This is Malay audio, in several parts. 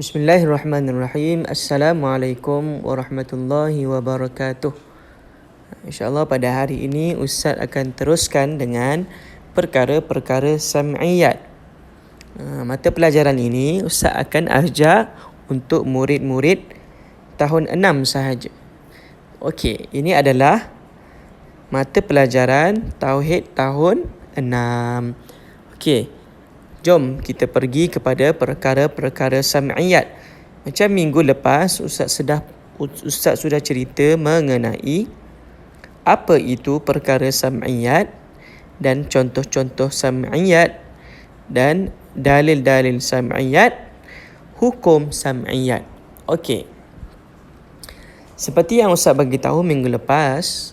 Bismillahirrahmanirrahim. Assalamualaikum warahmatullahi wabarakatuh. InsyaAllah pada hari ini Ustaz akan teruskan dengan perkara-perkara sam'iyat. Mata pelajaran ini Ustaz akan ajar untuk murid-murid tahun 6 sahaja. Okey, ini adalah mata pelajaran Tauhid tahun 6. Okey. Jom kita pergi kepada perkara-perkara sam'iyat. Macam minggu lepas Ustaz sudah cerita mengenai apa itu perkara sam'iyat dan contoh-contoh sam'iyat dan dalil-dalil sam'iyat, hukum sam'iyat. Okey. Seperti yang Ustaz bagi tahu minggu lepas,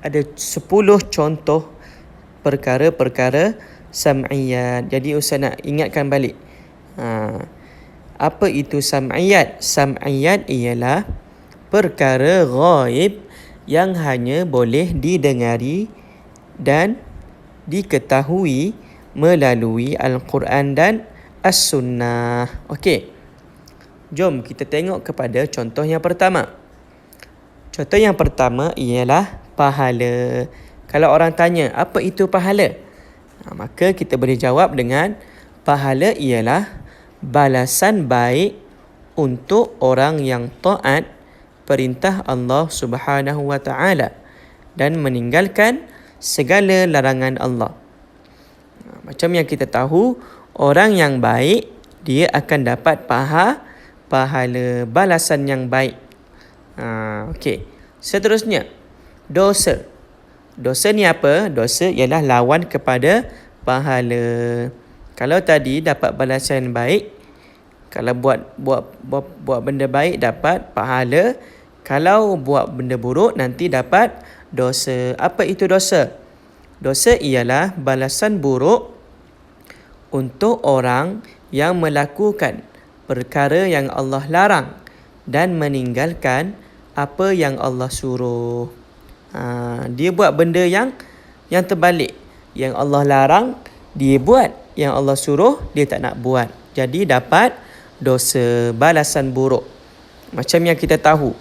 ada 10 contoh perkara-perkara sam'iyat. Jadi Ustaz nak ingatkan balik. Apa itu sam'iyat? Sam'iyat ialah perkara ghaib yang hanya boleh didengari dan diketahui melalui Al-Quran dan As-Sunnah. Okey. Jom kita tengok kepada contoh yang pertama. Contoh yang pertama ialah pahala. Kalau orang tanya, apa itu pahala? Maka kita boleh jawab dengan pahala ialah balasan baik untuk orang yang taat perintah Allah Subhanahu wa taala dan meninggalkan segala larangan Allah. Macam yang kita tahu, orang yang baik dia akan dapat pahala balasan yang baik. Okey. Seterusnya, dosa. Dosa ni apa? Dosa ialah lawan kepada pahala. Kalau tadi dapat balasan baik, kalau buat benda baik dapat pahala, kalau buat benda buruk nanti dapat dosa. Apa itu dosa? Dosa ialah balasan buruk untuk orang yang melakukan perkara yang Allah larang dan meninggalkan apa yang Allah suruh. Dia buat benda yang terbalik. Yang Allah larang, dia buat. Yang Allah suruh, dia tak nak buat. Jadi dapat dosa, balasan buruk. Macam yang kita tahu,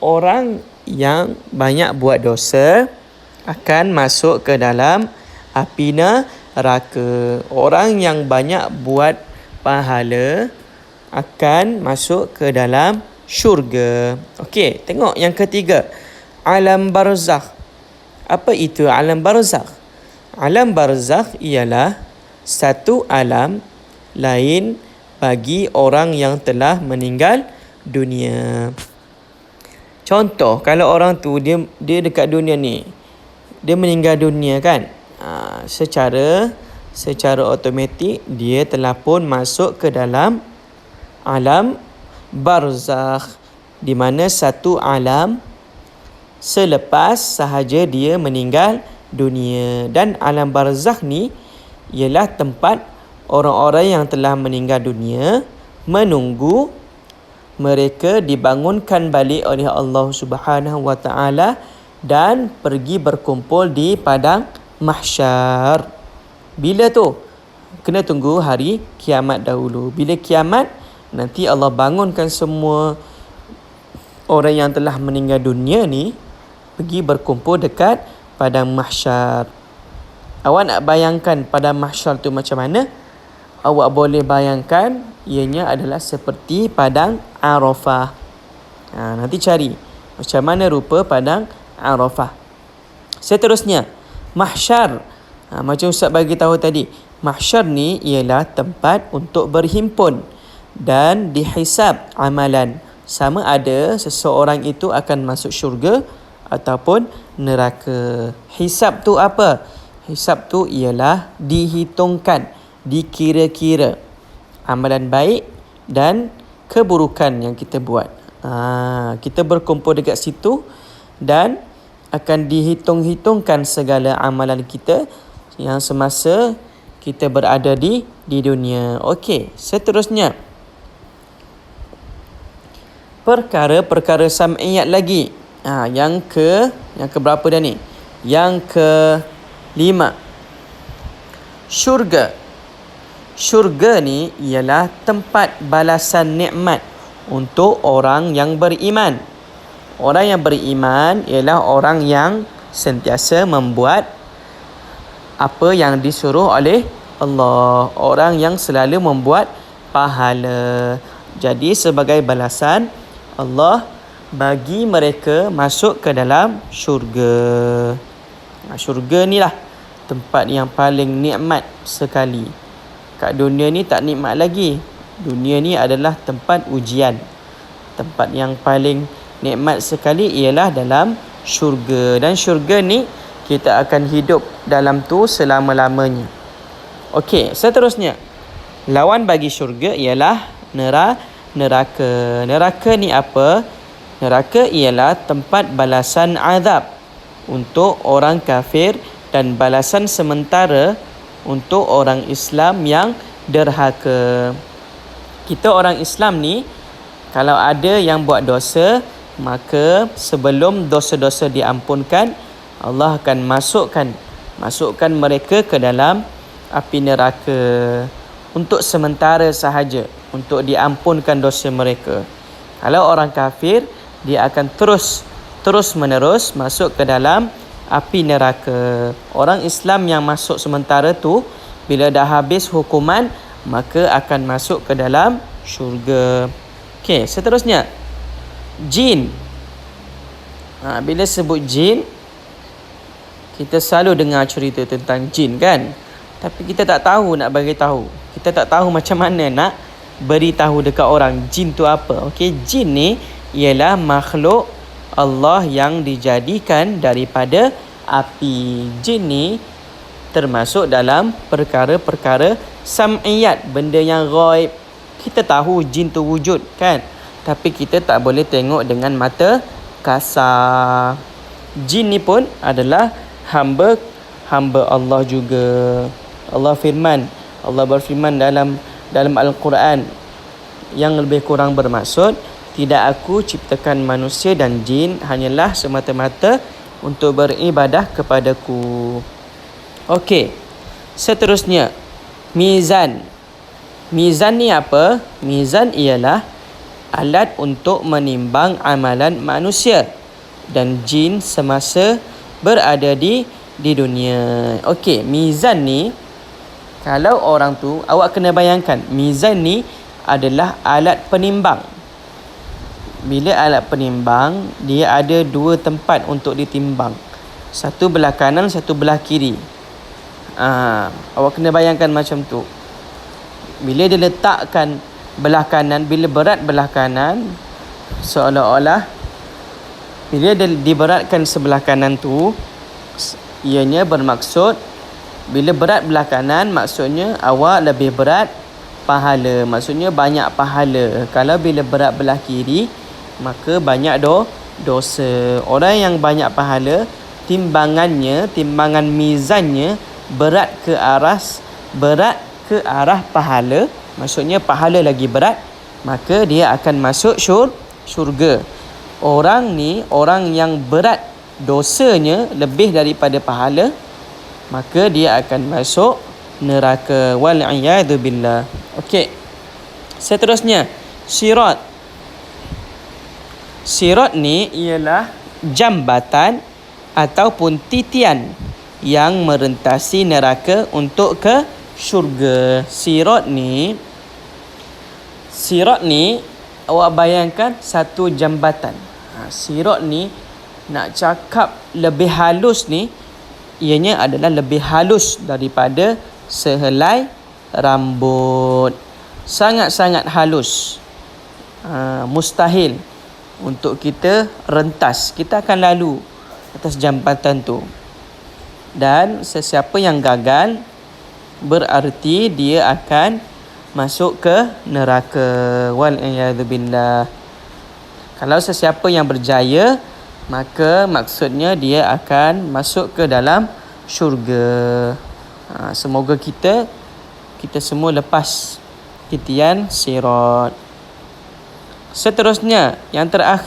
orang yang banyak buat dosa akan masuk ke dalam api neraka. Orang yang banyak buat pahala akan masuk ke dalam syurga. Okey, tengok yang ketiga. Alam barzakh. Apa itu alam barzakh? Alam barzakh ialah satu alam lain bagi orang yang telah meninggal dunia. Contoh, kalau orang tu dia dekat dunia ni, dia meninggal dunia kan, secara automatik dia telah pun masuk ke dalam alam barzakh, di mana satu alam selepas sahaja dia meninggal dunia. Dan alam barzakh ni ialah tempat orang-orang yang telah meninggal dunia menunggu mereka dibangunkan balik oleh Allah Subhanahu wa taala dan pergi berkumpul di padang mahsyar. Bila tu? Kena tunggu hari kiamat dahulu. Bila kiamat, nanti Allah bangunkan semua orang yang telah meninggal dunia ni pergi berkumpul dekat padang mahsyar. Awak nak bayangkan padang mahsyar tu macam mana? Awak boleh bayangkan ianya adalah seperti padang Arafah. Nanti cari macam mana rupa padang Arafah. Seterusnya, mahsyar. Macam Ustaz bagi tahu tadi, mahsyar ni ialah tempat untuk berhimpun dan dihisab amalan. Sama ada seseorang itu akan masuk syurga ataupun neraka. Hisab tu apa? Hisab tu ialah dihitungkan, dikira-kira amalan baik dan keburukan yang kita buat. Kita berkumpul dekat situ dan akan dihitung-hitungkan segala amalan kita yang semasa kita berada di dunia. Okey, seterusnya, perkara-perkara sam'iyat lagi. Yang berapa dah ni? Yang ke-5. Syurga. syurga ni ialah tempat balasan nikmat untuk orang yang beriman. Orang yang beriman ialah orang yang sentiasa membuat apa yang disuruh oleh Allah. Orang yang selalu membuat pahala. Jadi sebagai balasan, Allah bagi mereka masuk ke dalam syurga. Syurga ni lah tempat yang paling nikmat sekali. Kat dunia ni tak nikmat lagi. Dunia ni adalah tempat ujian. Tempat yang paling nikmat sekali ialah dalam syurga. Dan syurga ni kita akan hidup dalam tu selama-lamanya. Okey, seterusnya. Lawan bagi syurga ialah neraka. Neraka ni apa? Neraka ialah tempat balasan azab untuk orang kafir dan balasan sementara untuk orang Islam yang derhaka. Kita orang Islam ni, kalau ada yang buat dosa, maka sebelum dosa-dosa diampunkan, Allah akan masukkan mereka ke dalam api neraka untuk sementara sahaja, untuk diampunkan dosa mereka. Kalau orang kafir, dia akan terus menerus masuk ke dalam api neraka. Orang Islam yang masuk sementara tu, bila dah habis hukuman, maka akan masuk ke dalam syurga. Okey, seterusnya. Jin. Bila sebut jin, kita selalu dengar cerita tentang jin kan? Tapi kita tak tahu nak bagi tahu. Kita tak tahu macam mana nak beritahu dekat orang jin tu apa. Okey, jin ni ialah makhluk Allah yang dijadikan daripada api. Jin ni termasuk dalam perkara-perkara sam'iyat, benda yang ghaib. Kita tahu jin tu wujud kan, tapi kita tak boleh tengok dengan mata kasar. Jin ni pun adalah hamba Allah juga. Allah berfirman dalam Al-Quran yang lebih kurang bermaksud, tidak aku ciptakan manusia dan jin hanyalah semata-mata untuk beribadah kepadaku. Okey, seterusnya, mizan. Mizan ni apa? Mizan ialah alat untuk menimbang amalan manusia dan jin semasa berada di dunia. Okey, mizan ni, kalau orang tu, awak kena bayangkan, mizan ni adalah alat penimbang. Bila alat penimbang, dia ada dua tempat untuk ditimbang. Satu belah kanan, satu belah kiri. Awak kena bayangkan macam tu. Bila dia letakkan belah kanan, bila berat belah kanan, seolah-olah bila dia diberatkan sebelah kanan tu, ianya bermaksud bila berat belah kanan, maksudnya awak lebih berat pahala, maksudnya banyak pahala. Kalau bila berat belah kiri, maka banyak dosa. Orang yang banyak pahala, timbangan mizannya berat ke arah pahala, maksudnya pahala lagi berat, maka dia akan masuk syurga. Orang yang berat dosanya lebih daripada pahala, maka dia akan masuk neraka. Wal'iyadu billah. Okey, seterusnya, sirat. Sirat ni ialah jambatan ataupun titian yang merentasi neraka untuk ke syurga. Sirat ni awak bayangkan satu jambatan. Sirat ni, nak cakap lebih halus ni, ianya adalah lebih halus daripada sehelai rambut. Sangat-sangat halus. Mustahil untuk kita rentas. Kita akan lalu atas jambatan tu. Dan sesiapa yang gagal, berarti dia akan masuk ke neraka. Wal'iyadzubillah. Kalau sesiapa yang berjaya, maka maksudnya dia akan masuk ke dalam syurga. Semoga kita semua lepas titian sirat. Seterusnya, yang terakhir,